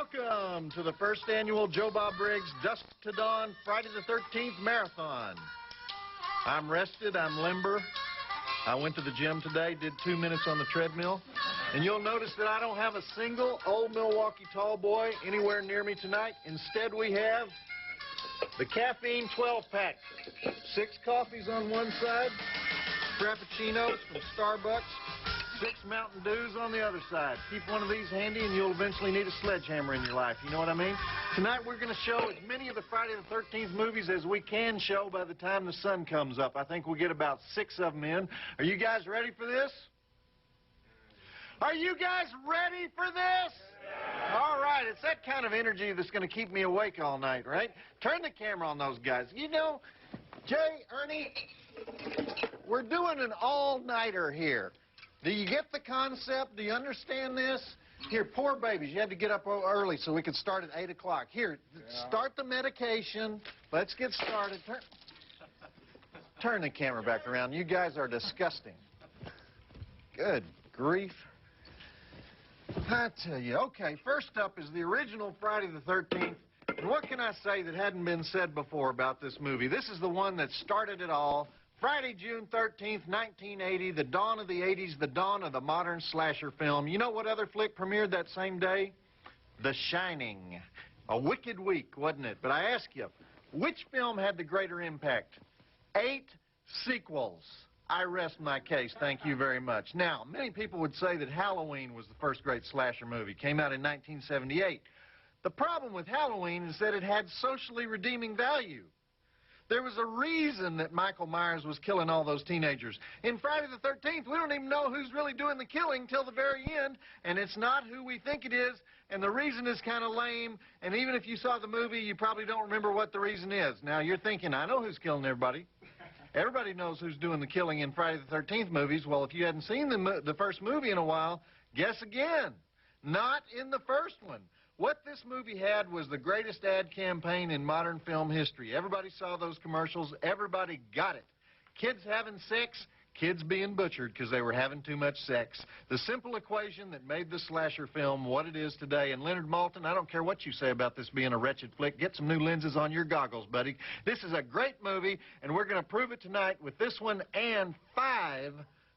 Welcome to the first annual Joe Bob Briggs Dusk to Dawn Friday the 13th Marathon. I'm rested, I'm limber. I went to the gym today, did 2 minutes on the treadmill. And you'll notice that I don't have a single old Milwaukee tall boy anywhere near me tonight. Instead, we have the caffeine 12-pack. 6 coffees on one side, frappuccinos from Starbucks, 6 Mountain Dews on the other side. Keep one of these handy and you'll eventually need a sledgehammer in your life. You know what I mean? Tonight we're going to show as many of the Friday the 13th movies as we can show by the time the sun comes up. I think we'll get about 6 of them in. Are you guys ready for this? Are you guys ready for this? All right, it's that kind of energy that's going to keep me awake all night, right? Turn the camera on those guys. You know, Jay, Ernie, we're doing an all-nighter here. Do you get the concept? Do you understand this? Here, poor babies, you had to get up early so we could start at 8 o'clock. Here, start the medication. Let's get started. Turn the camera back around. You guys are disgusting. Good grief. I tell you, okay, first up is the original Friday the 13th. And what can I say that hadn't been said before about this movie? This is the one that started it all. Friday, June 13th, 1980, the dawn of the 80s, the dawn of the modern slasher film. You know what other flick premiered that same day? The Shining. A wicked week, wasn't it? But I ask you, which film had the greater impact? 8 sequels. I rest my case, thank you very much. Now, many people would say that Halloween was the first great slasher movie. Came out in 1978. The problem with Halloween is that it had socially redeeming value. There was a reason that Michael Myers was killing all those teenagers. In Friday the 13th, we don't even know who's really doing the killing till the very end, and it's not who we think it is, and the reason is kind of lame, and even if you saw the movie, you probably don't remember what the reason is. Now, you're thinking, I know who's killing everybody. Everybody knows who's doing the killing in Friday the 13th movies. Well, if you hadn't seen the first movie in a while, guess again. Not in the first one. What this movie had was the greatest ad campaign in modern film history. Everybody saw those commercials. Everybody got it. Kids having sex, kids being butchered because they were having too much sex. The simple equation that made the slasher film what it is today. And Leonard Maltin, I don't care what you say about this being a wretched flick. Get some new lenses on your goggles, buddy. This is a great movie, and we're going to prove it tonight with this one and 5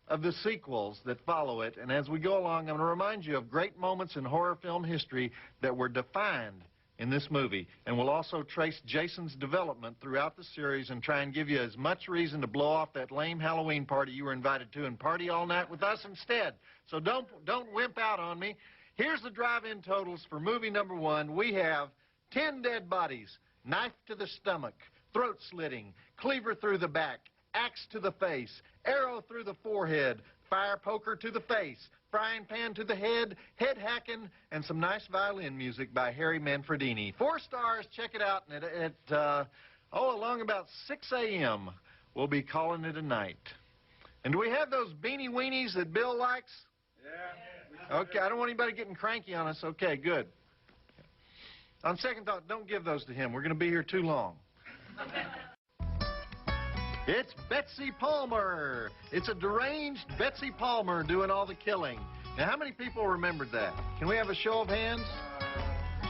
of the sequels that follow it. And as we go along, I'm going to remind you of great moments in horror film history that were defined in this movie. And we'll also trace Jason's development throughout the series and try and give you as much reason to blow off that lame Halloween party you were invited to and party all night with us instead. So don't wimp out on me. Here's the drive-in totals for movie number 1. We have 10 dead bodies, knife to the stomach, throat slitting, cleaver through the back, axe to the face, arrow through the forehead, fire poker to the face, frying pan to the head, head hacking, and some nice violin music by Harry Manfredini. 4 stars. Check it out. And along about 6 a.m., we'll be calling it a night. And do we have those beanie weenies that Bill likes? Yeah. Okay, I don't want anybody getting cranky on us. Okay, good. On second thought, don't give those to him. We're going to be here too long. It's Betsy Palmer. It's a deranged Betsy Palmer doing all the killing. Now, how many people remembered that? Can we have a show of hands?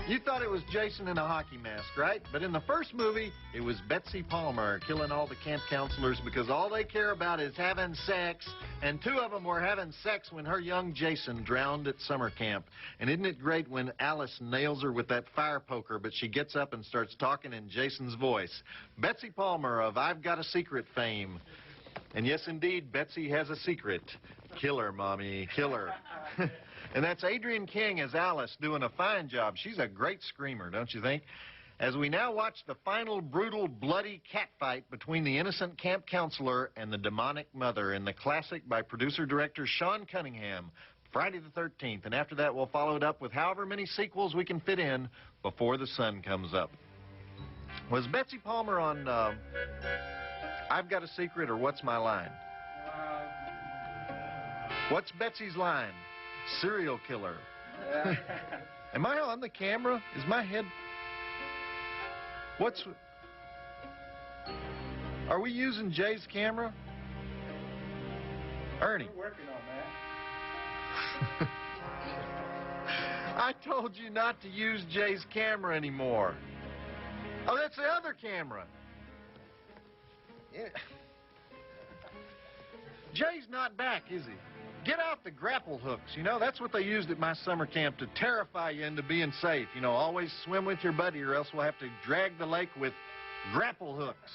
You thought it was Jason in a hockey mask, right? But in the first movie, it was Betsy Palmer killing all the camp counselors because all they care about is having sex, and 2 of them were having sex when her young Jason drowned at summer camp. And isn't it great when Alice nails her with that fire poker, but she gets up and starts talking in Jason's voice? Betsy Palmer of I've Got a Secret fame. And yes, indeed, Betsy has a secret. Kill her, Mommy, kill her. And that's Adrienne King as Alice doing a fine job. She's a great screamer, don't you think? As we now watch the final brutal, bloody catfight between the innocent camp counselor and the demonic mother in the classic by producer-director Sean Cunningham, Friday the 13th. And after that, we'll follow it up with however many sequels we can fit in before the sun comes up. Was Betsy Palmer on I've Got a Secret or What's My Line? What's Betsy's line? Serial killer. Am I on the camera? Is my head... Are we using Jay's camera? Ernie. We're working on that. I told you not to use Jay's camera anymore. Oh, that's the other camera. Yeah. Jay's not back, is he? Get out the grapple hooks. You know, that's what they used at my summer camp to terrify you into being safe. You know, always swim with your buddy or else we'll have to drag the lake with grapple hooks.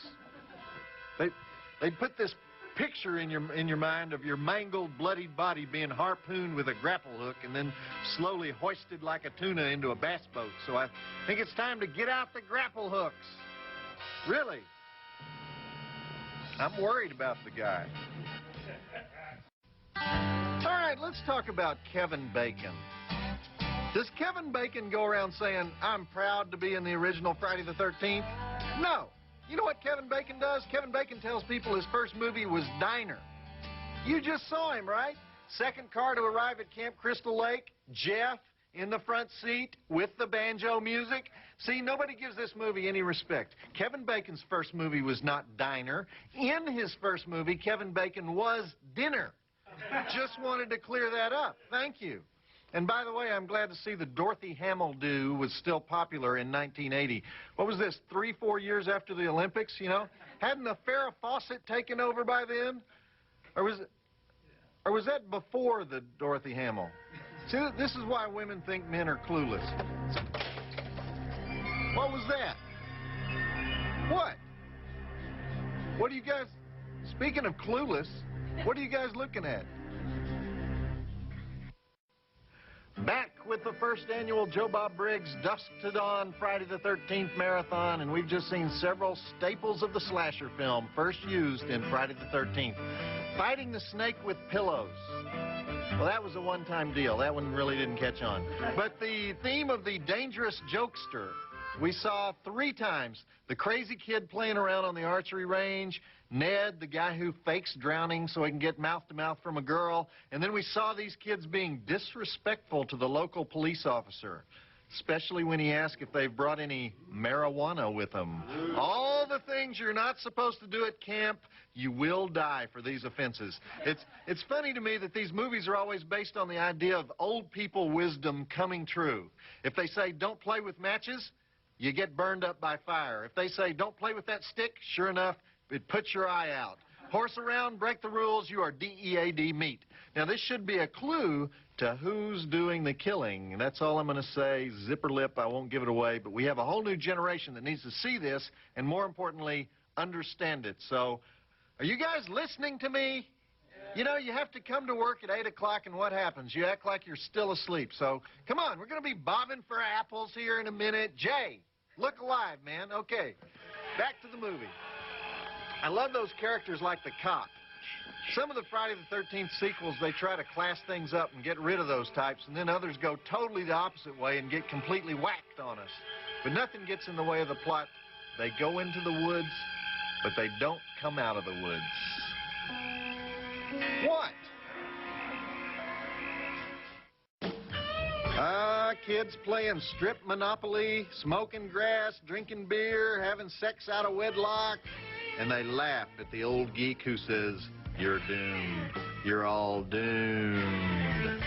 They put this picture in your mind of your mangled, bloodied body being harpooned with a grapple hook and then slowly hoisted like a tuna into a bass boat. So I think it's time to get out the grapple hooks. Really. I'm worried about the guy. All right, let's talk about Kevin Bacon. Does Kevin Bacon go around saying, I'm proud to be in the original Friday the 13th? No. You know what Kevin Bacon does? Kevin Bacon tells people his first movie was Diner. You just saw him, right? Second car to arrive at Camp Crystal Lake, Jeff in the front seat with the banjo music. See, nobody gives this movie any respect. Kevin Bacon's first movie was not Diner. In his first movie, Kevin Bacon was Dinner. Just wanted to clear that up. Thank you. And by the way, I'm glad to see the Dorothy Hamill do was still popular in 1980. What was this, 3-4 years after the Olympics, you know? Hadn't the Farrah Fawcett taken over by then? Or was that before the Dorothy Hamill? See, this is why women think men are clueless. What was that? What? What are you guys, speaking of clueless, what are you guys looking at? Back with the first annual Joe Bob Briggs Dusk to Dawn Friday the 13th Marathon, and we've just seen several staples of the slasher film first used in Friday the 13th. Fighting the snake with pillows. Well, that was a one-time deal. That one really didn't catch on. But the theme of the dangerous jokester we saw 3 times. The crazy kid playing around on the archery range, Ned, the guy who fakes drowning so he can get mouth-to-mouth from a girl, and then we saw these kids being disrespectful to the local police officer, especially when he asked if they've brought any marijuana with them. All the things you're not supposed to do at camp, you will die for these offenses. It's funny to me that these movies are always based on the idea of old people wisdom coming true. If they say, don't play with matches, you get burned up by fire. If they say, don't play with that stick, sure enough, it puts your eye out. Horse around, break the rules, you are DEAD meat. Now, this should be a clue to who's doing the killing. And that's all I'm going to say. Zipper lip, I won't give it away. But we have a whole new generation that needs to see this and, more importantly, understand it. So, are you guys listening to me? You know, you have to come to work at 8 o'clock, and what happens? You act like you're still asleep. So, come on, we're going to be bobbing for apples here in a minute. Jay, look alive, man. Okay, back to the movie. I love those characters like the cop. Some of the Friday the 13th sequels, they try to class things up and get rid of those types, and then others go totally the opposite way and get completely whacked on us. But nothing gets in the way of the plot. They go into the woods, but they don't come out of the woods. What? Kids playing strip Monopoly, smoking grass, drinking beer, having sex out of wedlock. And they laugh at the old geek who says, you're doomed. You're all doomed.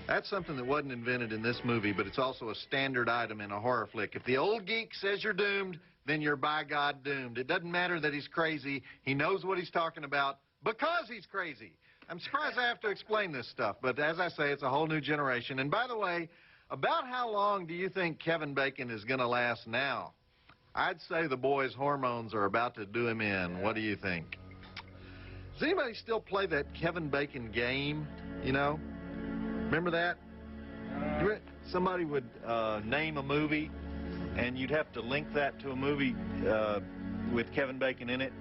That's something that wasn't invented in this movie, but it's also a standard item in a horror flick. If the old geek says you're doomed, then you're by God doomed. It doesn't matter that he's crazy. He knows what he's talking about because he's crazy. I'm surprised I have to explain this stuff, but as I say, it's a whole new generation. And by the way, about how long do you think Kevin Bacon is going to last now? I'd say the boy's hormones are about to do him in. What do you think? Does anybody still play that Kevin Bacon game, you know? Remember that? Somebody would name a movie, and you'd have to link that to a movie with Kevin Bacon in it.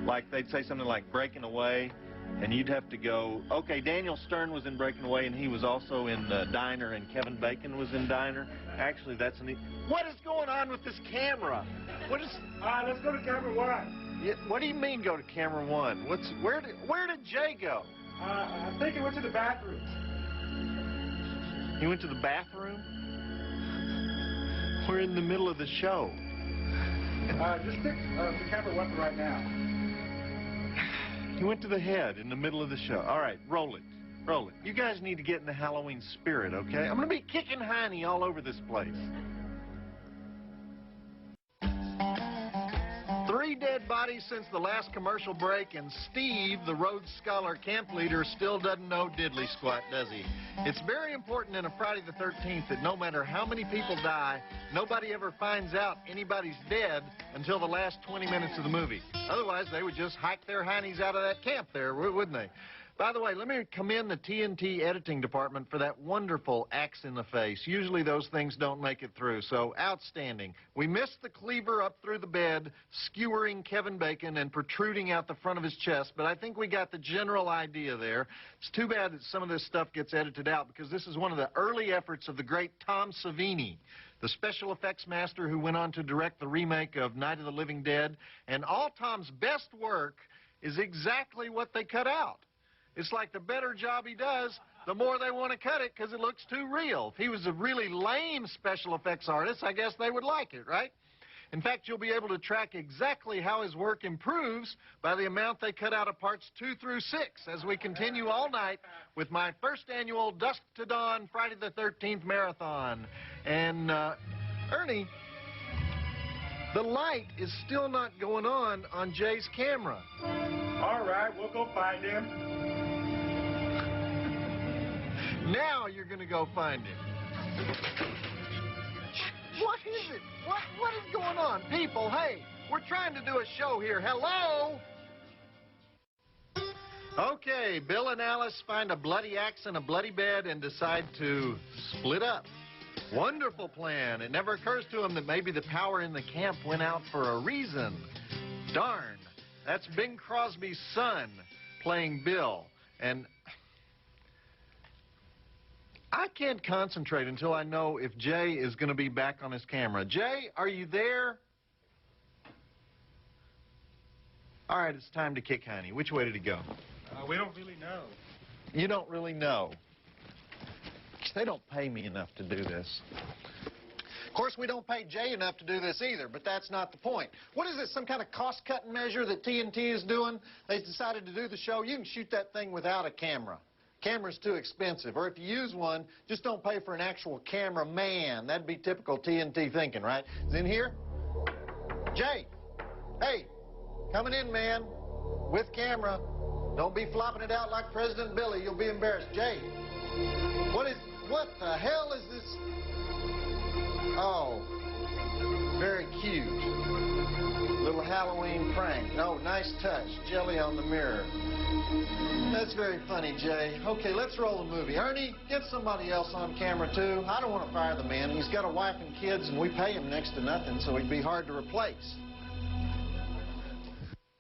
Like, they'd say something like Breaking Away, and you'd have to go, okay, Daniel Stern was in Breaking Away, and he was also in Diner, and Kevin Bacon was in Diner. Actually, that's an... What is going on with this camera? What is... Let's go to camera 1. Yeah, what do you mean go to camera 1? Where did Jay go? I think he went to the bathroom. He went to the bathroom? We're in the middle of the show. Just stick to camera 1 for right now. He went to the head in the middle of the show. All right, roll it. Roll it. You guys need to get in the Halloween spirit, okay? I'm going to be kicking Heine all over this place. 3 dead bodies since the last commercial break, and Steve, the Rhodes Scholar camp leader, still doesn't know diddly squat, does he? It's very important in a Friday the 13th that no matter how many people die, nobody ever finds out anybody's dead until the last 20 minutes of the movie. Otherwise, they would just hike their heinies out of that camp there, wouldn't they? By the way, let me commend the TNT editing department for that wonderful axe in the face. Usually those things don't make it through, so outstanding. We missed the cleaver up through the bed, skewering Kevin Bacon and protruding out the front of his chest, but I think we got the general idea there. It's too bad that some of this stuff gets edited out, because this is one of the early efforts of the great Tom Savini, the special effects master who went on to direct the remake of Night of the Living Dead, and all Tom's best work is exactly what they cut out. It's like the better job he does, the more they want to cut it because it looks too real. If he was a really lame special effects artist, I guess they would like it, right? In fact, you'll be able to track exactly how his work improves by the amount they cut out of parts 2 through 6 as we continue all night with my first annual Dusk to Dawn Friday the 13th marathon. And, Ernie, the light is still not going on Jay's camera. All right, we'll go find him. Now you're going to go find him. What is it? What is going on? People, hey, we're trying to do a show here. Hello? Okay, Bill and Alice find a bloody axe in a bloody bed and decide to split up. Wonderful plan. It never occurs to them that maybe the power in the camp went out for a reason. Darn. That's Bing Crosby's son playing Bill. And I can't concentrate until I know if Jay is going to be back on his camera. Jay, are you there? All right, it's time to kick Heine. Which way did he go? We don't really know. You don't really know. They don't pay me enough to do this. Of course, we don't pay Jay enough to do this either, but that's not the point. What is this, some kind of cost-cutting measure that TNT is doing? They decided to do the show. You can shoot that thing without a camera. Camera's too expensive. Or if you use one, just don't pay for an actual cameraman. That'd be typical TNT thinking, right? Is in here? Jay! Hey! Coming in, man. With camera. Don't be flopping it out like President Billy. You'll be embarrassed. Jay! What the hell is this? Oh. Very cute. Little Halloween prank. Oh, nice touch. Jelly on the mirror. That's very funny, Jay. Okay, let's roll the movie. Ernie, get somebody else on camera, too. I don't want to fire the man. He's got a wife and kids, and we pay him next to nothing, so he'd be hard to replace.